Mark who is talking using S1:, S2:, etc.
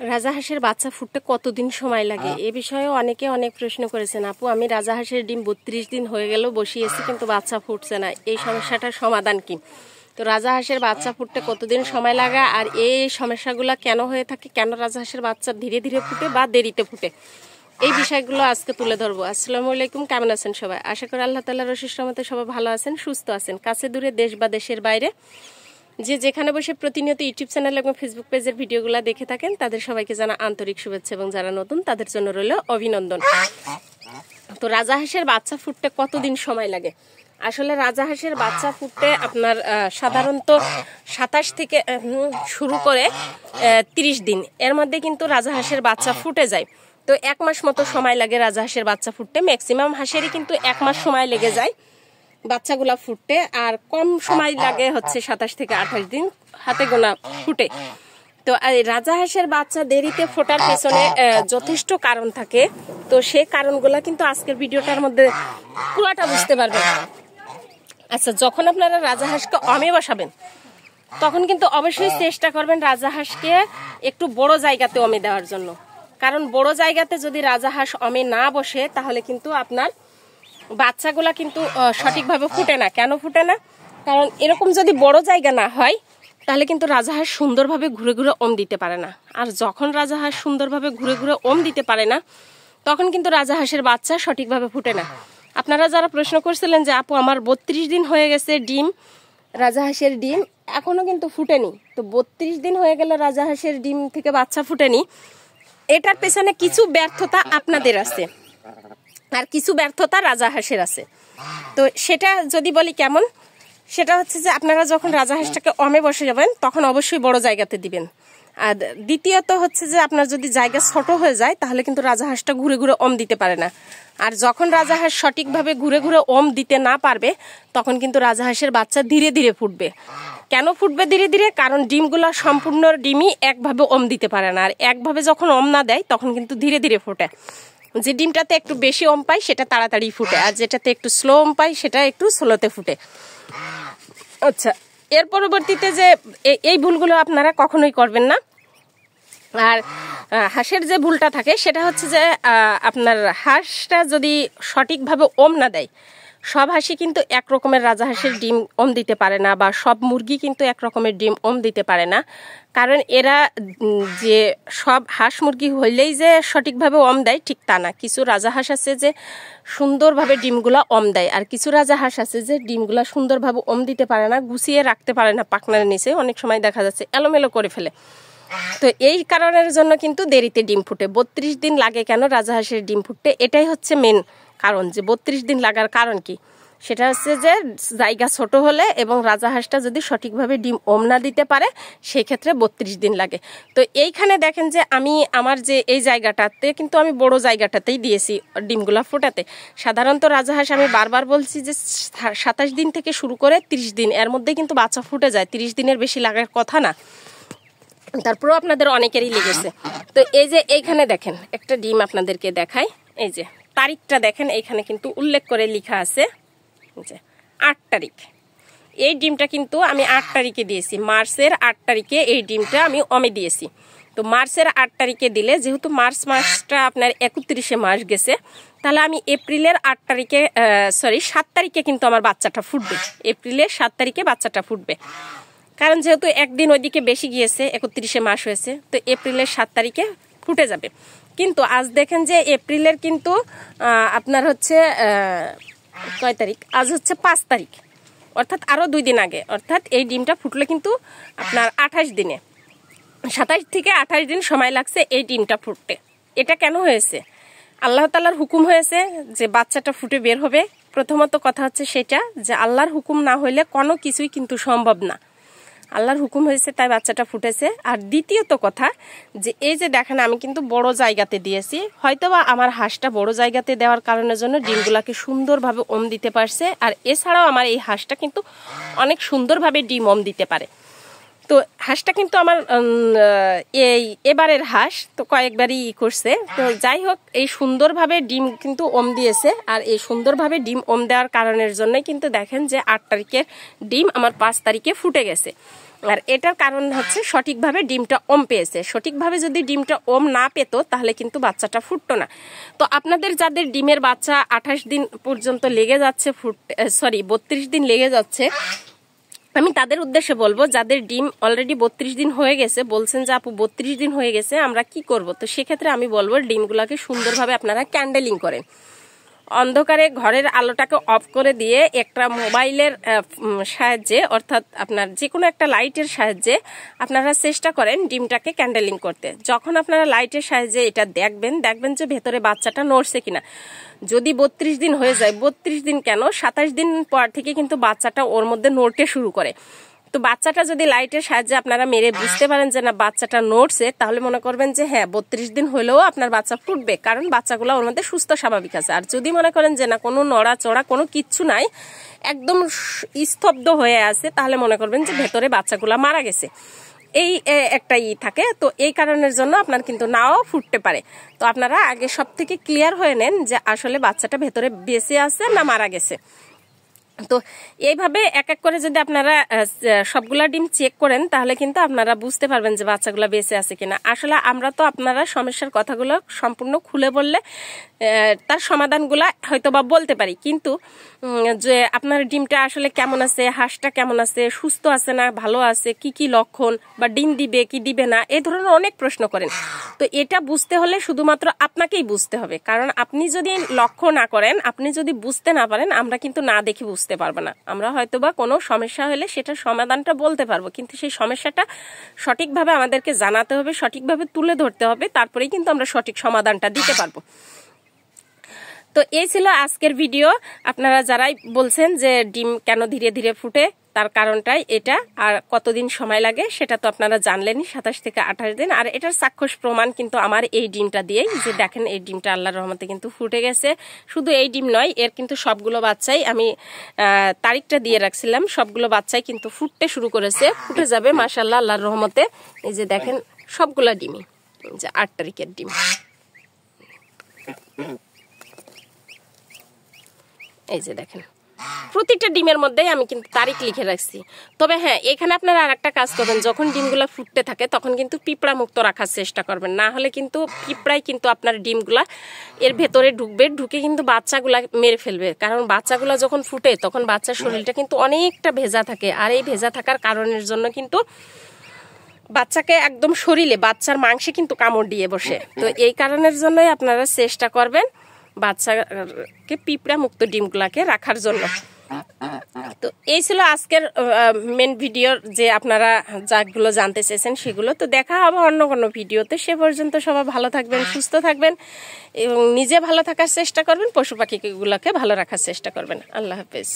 S1: রাজাহাঁসের বাচ্চা ফুটতে কতদিন সময় লাগে এ বিষয়ে অনেকে অনেক প্রশ্ন করেছেন। আপু, আমি রাজাহাঁসের ডিম 32 দিন হয়ে গেল বসিয়েছি, কিন্তু বাচ্চা ফুটছে না, এই সমস্যাটার সমাধান কি? তো রাজাহাঁসের বাচ্চা ফুটতে কতদিন সময় লাগে আর এই সমস্যাগুলো কেন হয়ে থাকে, কেন রাজাহাঁসের বাচ্চা ধীরে ধীরে ফুটে বা দেরিতে ফুটে, এই বিষয়গুলো আজকে তুলে ধরবো। আসসালামু আলাইকুম, কেমন আছেন সবাই? আশা করি আল্লাহ তাআলার অশেষ রহমতে সবাই ভালো আছেন, সুস্থ আছেন। কাছে দূরে, দেশ বা দেশের বাইরে যে যেখানে বসে প্রতিনিয়ত ইউটিউব চ্যানেল এবং ফেসবুক পেজের ভিডিওগুলো দেখে থাকেন, তাদের সবাইকে জানা আন্তরিক শুভেচ্ছা এবং যারা নতুন তাদের জন্য রইল অভিনন্দন। তো রাজাহাঁসের বাচ্চা ফুটতে কতদিন সময় লাগে? আসলে রাজাহাঁসের বাচ্চা ফুটতে আপনার সাধারণত 27 থেকে শুরু করে 30 দিন, এর মধ্যে কিন্তু রাজাহাঁসের বাচ্চা ফুটে যায়। তো 1 মাস মতো সময় লাগে রাজাহাঁসের বাচ্চা ফুটতে। ম্যাক্সিমাম হাঁসেরই কিন্তু 1 মাস সময় লেগে যায় বাচ্চাগুলা ফুটতে, আর কম সময় লাগে হচ্ছে 27 থেকে 28 দিন হাতে গোনা ফুটে। তো রাজাহাঁসের বাচ্চা দেরিতে ফোটার পেছনে যথেষ্ট কারণ থাকে। তো সেই কারণগুলা কিন্তু আজকের ভিডিওটার মধ্যে পুরোটা বুঝতে পারবেন। আচ্ছা, যখন আপনারা রাজাহাঁসকে অমে বসাবেন তখন কিন্তু অবশ্যই চেষ্টা করবেন রাজাহাঁসকে একটু বড় জায়গাতে অমে দেওয়ার জন্য। কারণ বড় জায়গাতে যদি রাজাহাঁস অমে না বসে তাহলে কিন্তু আপনার বাচ্চাগুলা কিন্তু সঠিকভাবে ফুটে না। কেন ফুটে না? কারণ এরকম যদি বড় জায়গা না হয় তাহলে কিন্তু রাজাহাঁস সুন্দরভাবে ঘুরে ঘুরে ওম দিতে পারে না। আর যখন রাজাহাঁস সুন্দরভাবে ঘুরে ঘুরে ওম দিতে পারে না তখন কিন্তু রাজাহাঁসের বাচ্চা সঠিকভাবে ফুটে না। আপনারা যারা প্রশ্ন করছিলেন যে আপু আমার 32 দিন হয়ে গেছে ডিম, রাজাহাঁসের ডিম এখনো কিন্তু ফুটেনি, তো 32 দিন হয়ে গেল রাজাহাঁসের ডিম থেকে বাচ্চা ফুটেনি, এটার পেছনে কিছু ব্যর্থতা আপনাদের আছে আর কিছু ব্যর্থতা রাজাহাঁসের আছে। তো সেটা যদি বলি কেমন, সেটা হচ্ছে যে আপনারা যখন রাজাহাঁসটাকে অমে বসে যাবেন তখন অবশ্যই বড় জায়গাতে দিবেন। আর দ্বিতীয়ত হচ্ছে যে আপনার যদি জায়গা ছোট হয়ে যায় তাহলে কিন্তু রাজাহাঁসটা ঘুরে ঘুরে ওম দিতে পারে না। আর যখন রাজাহাঁস সঠিকভাবে ঘুরে ঘুরে ওম দিতে না পারবে তখন কিন্তু রাজাহাঁসের বাচ্চা ধীরে ধীরে ফুটবে। কেন ফুটবে ধীরে ধীরে? কারণ ডিমগুলো সম্পূর্ণ ডিমই একভাবে ওম দিতে পারে না, আর একভাবে যখন ওম না দেয় তখন কিন্তু ধীরে ধীরে ফোটে। যে ডিমটাতে একটু বেশি ওম পায় সেটা তাড়াতাড়ি ফুটে, আর যেটাতে একটু স্লো ওম পায় সেটা একটু স্লোতে ফুটে। আচ্ছা, এর পরবর্তীতে যে এই ভুলগুলো আপনারা কখনোই করবেন না। আর হাঁসের যে ভুলটা থাকে সেটা হচ্ছে যে আপনার হাঁসটা যদি সঠিকভাবে ওম না দেয়, সব হাঁসই কিন্তু এক রকমের রাজাহাঁসের ডিম ওম দিতে পারে না, বা সব মুরগি কিন্তু এক রকমের ডিম ওম দিতে পারে না। কারণ এরা যে সব হাঁস মুরগি হইলেই যে সঠিকভাবে ওম দেয় ঠিক তা না। কিছু রাজাহাঁস আছে যে সুন্দরভাবে ডিমগুলা ওম দেয়, আর কিছু রাজাহাঁস আছে যে ডিমগুলা সুন্দরভাবে ওম দিতে পারে না, গুছিয়ে রাখতে পারে না পাখনার নিচে, অনেক সময় দেখা যাচ্ছে এলোমেলো করে ফেলে। তো এই কারণের জন্য কিন্তু দেরিতে ডিম ফুটে। 32 দিন লাগে কেন রাজাহাঁসের ডিম ফুটতে? এটাই হচ্ছে মেন কারণ, যে 32 দিন লাগার কারণ কি, সেটা হচ্ছে যে জায়গা ছোট হলে এবং রাজাহাঁসটা যদি সঠিকভাবে ডিম ওম না দিতে পারে সেই ক্ষেত্রে 32 দিন লাগে। তো এইখানে দেখেন যে আমি আমার যে এই জায়গাটাতে কিন্তু আমি বড় জায়গাটাতেই দিয়েছি ডিমগুলা ফোটাতে। সাধারণত রাজাহাঁস আমি বারবার বলছি যে 27 দিন থেকে শুরু করে 30 দিন, এর মধ্যে কিন্তু বাচ্চা ফুটে যায়, 30 দিনের বেশি লাগার কথা না। তারপরেও আপনাদের অনেকেরই লেগেছে। তো এই যে এইখানে দেখেন একটা ডিম আপনাদেরকে দেখাই, এই যে তারিখটা দেখেন, এইখানে কিন্তু উল্লেখ করে লেখা আছে যে 8 তারিখ। এই ডিমটা কিন্তু আমি 8 তারিখে দিয়েছি, মার্চের 8 তারিখে এই ডিমটা আমি অমে দিয়েছি। তো মার্চের 8 তারিখে দিলে, যেহেতু মার্চ মাসটা আপনার 31শে মাস গেছে, তাহলে আমি এপ্রিলের 8 তারিখে 7 তারিখে কিন্তু আমার বাচ্চাটা ফুটবে। এপ্রিলের 7 তারিখে বাচ্চাটা ফুটবে, কারণ যেহেতু একদিন ওইদিকে বেশি গিয়েছে, 31শে মাস হয়েছে, তো এপ্রিলের 7 তারিখে ফুটে যাবে। কিন্তু আজ দেখেন যে এপ্রিলের কিন্তু আপনার হচ্ছে কয় তারিখ, আজ হচ্ছে 5 তারিখ, অর্থাৎ আরও 2 দিন আগে। অর্থাৎ এই ডিমটা ফুটলে কিন্তু আপনার 28 দিনে, 27 থেকে 28 দিন সময় লাগছে এই ডিমটা ফুটতে। এটা কেন হয়েছে? আল্লাহ তাআলার হুকুম হয়েছে যে বাচ্চাটা ফুটে বের হবে। প্রথমত কথা হচ্ছে সেটা যে আল্লাহর হুকুম না হইলে কোনো কিছুই কিন্তু সম্ভব না। আল্লাহর হুকুম হয়েছে তাই বাচ্চাটা ফুটেছে। আর দ্বিতীয়ত কথা যে এই যে দেখেন আমি কিন্তু বড় জায়গাতে দিয়েছি, হয়তোবা আমার হাঁসটা বড় জায়গাতে দেওয়ার কারণের জন্য ডিমগুলাকে সুন্দরভাবে ওম দিতে পারছে। আর এছাড়াও আমার এই হাঁসটা কিন্তু অনেক সুন্দরভাবে ডিম ওম দিতে পারে। তো হাঁসটা কিন্তু আমার এবারের হাঁস, তো কয়েকবারই করছে। তো যাই হোক, এই সুন্দরভাবে ডিম কিন্তু ওম দিয়েছে। আর এই সুন্দরভাবে ডিম ওম দেওয়ার কারণের জন্যই কিন্তু দেখেন যে 8 তারিখের ডিম আমার 5 তারিখে ফুটে গেছে। আর এটার কারণ হচ্ছে সঠিকভাবে ডিমটা ওম পেয়েছে। সঠিকভাবে যদি ডিমটা ওম না পেতো তাহলে কিন্তু বাচ্চাটা ফুটতো না। তো আপনাদের যাদের ডিমের বাচ্চা 28 দিন পর্যন্ত লেগে যাচ্ছে 32 দিন লেগে যাচ্ছে, আমি তাদের উদ্দেশ্যে বলবো যাদের ডিম অলরেডি 32 দিন হয়ে গেছে, বলছেন যে আপু 32 দিন হয়ে গেছে আমরা কি করব। তো সেক্ষেত্রে আমি বলবো ডিমগুলোকে সুন্দরভাবে আপনারা ক্যান্ডেলিং করেন। অন্ধকারে ঘরের আলোটাকে অফ করে দিয়ে একটা মোবাইলের সাহায্যে, অর্থাৎ আপনার যে কোনো একটা লাইটের সাহায্যে আপনারা চেষ্টা করেন ডিমটাকে ক্যান্ডেলিং করতে। যখন আপনারা লাইটের সাহায্যে এটা দেখবেন যে ভেতরে বাচ্চাটা নড়ছে কিনা। যদি 32 দিন হয়ে যায়, 32 দিন কেন 27 দিন পর থেকে কিন্তু বাচ্চাটা ওর মধ্যে নড়তে শুরু করে। তো বাচ্চাটা যদি লাইটের সাহায্যে আপনারা মেরে বুঝতে পারেন যে না বাচ্চাটা নড়ছে, তাহলে মনে করবেন যে হ্যাঁ 32 দিন হলেও আপনার বাচ্চা ফুটবে, কারণ বাচ্চাগুলো ওর মধ্যে সুস্থ স্বাভাবিক আছে। আর যদি মনে করেন যে না কোনো নড়াচড়া কোনো কিচ্ছু নাই, একদম স্তব্ধ হয়ে আছে, তাহলে মনে করবেন যে ভেতরে বাচ্চাগুলো মারা গেছে। এই একটা থাকে। তো এই কারণের জন্য আপনার কিন্তু নাও ফুটতে পারে। তো আপনারা আগে সব থেকে ক্লিয়ার হয়ে নেন যে আসলে বাচ্চাটা ভেতরে বেঁচে আছে না মারা গেছে। তো এইভাবে এক এক করে যদি আপনারা সবগুলা ডিম চেক করেন তাহলে কিন্তু আপনারা বুঝতে পারবেন যে বাচ্চাগুলো বেঁচে আছে কিনা। আসলে আমরা তো আপনারা সমস্যার কথাগুলো সম্পূর্ণ খুলে বললে তার সমাধানগুলা হয়তো বা বলতে পারি, কিন্তু যে আপনার ডিমটা আসলে কেমন আছে, হাঁসটা কেমন আছে, সুস্থ আছে না ভালো আছে, কি কি লক্ষণ, বা ডিম দিবে কি দিবে না, এই ধরনের অনেক প্রশ্ন করেন। তো এটা বুঝতে হলে শুধুমাত্র আপনাকেই বুঝতে হবে, কারণ আপনি যদি লক্ষ্য না করেন, আপনি যদি বুঝতে না পারেন, আমরা কিন্তু না দেখে বুঝতে পারবো না। আমরা হয়তো বা কোনো সমস্যা হলে সেটার সমাধানটা বলতে পারবো, কিন্তু সেই সমস্যাটা সঠিকভাবে আমাদেরকে জানাতে হবে, সঠিকভাবে তুলে ধরতে হবে, তারপরেই কিন্তু আমরা সঠিক সমাধানটা দিতে পারবো। তো এই ছিল আজকের ভিডিও। আপনারা যারাই বলছেন যে ডিম কেন ধীরে ধীরে ফুটে, তার কারণটাই এটা। আর কতদিন সময় লাগে সেটা তো আপনারা জানলেনই, 27 থেকে 28 দিন। আর এটার সাক্ষ্য প্রমাণ কিন্তু আমার এই ডিমটা দিয়েই, যে দেখেন এই ডিমটা আল্লাহর রহমতে কিন্তু ফুটে গেছে। শুধু এই ডিম নয়, এর কিন্তু সবগুলো বাচ্চাই, আমি তারিখটা দিয়ে রাখছিলাম, সবগুলো বাচ্চাই কিন্তু ফুটতে শুরু করেছে, ফুটে যাবে মাশাআল্লাহ আল্লাহর রহমতে। এই যে দেখেন সবগুলা ডিমই, যে 8 তারিখের ডিম। এই যে দেখেন প্রতিটা ডিমের মধ্যেই আমি কিন্তু তারিখ লিখে রাখছি। তবে হ্যাঁ, এখানে আপনারা আর একটা কাজ করবেন, যখন ডিমগুলা ফুটতে থাকে তখন কিন্তু পিঁপড়া মুক্ত রাখার চেষ্টা করবেন, না হলে কিন্তু পিঁপড়াই কিন্তু আপনার ডিমগুলা এর ভেতরে ঢুকবে, ঢুকে কিন্তু বাচ্চাগুলা মেরে ফেলবে। কারণ বাচ্চাগুলা যখন ফুটে তখন বাচ্চার শরীরটা কিন্তু অনেকটা ভেজা থাকে, আর এই ভেজা থাকার কারণের জন্য কিন্তু বাচ্চাকে একদম শরীরে, বাচ্চার মাংসে কিন্তু কামড় দিয়ে বসে। তো এই কারণের জন্যই আপনারা চেষ্টা করবেন বাচ্চাকে পিঁপড়া মুক্ত ডিমগুলাকে রাখার জন্য। তো এই ছিল আজকের মেন ভিডিওর, যে আপনারা যাগুলো জানতে চেয়েছেন সেগুলো। তো দেখা হবে অন্য কোনো ভিডিওতে। সে পর্যন্ত সবাই ভালো থাকবেন, সুস্থ থাকবেন এবং নিজে ভালো থাকার চেষ্টা করবেন, পশু পাখিগুলোকে ভালো রাখার চেষ্টা করবেন। আল্লাহ হাফেজ।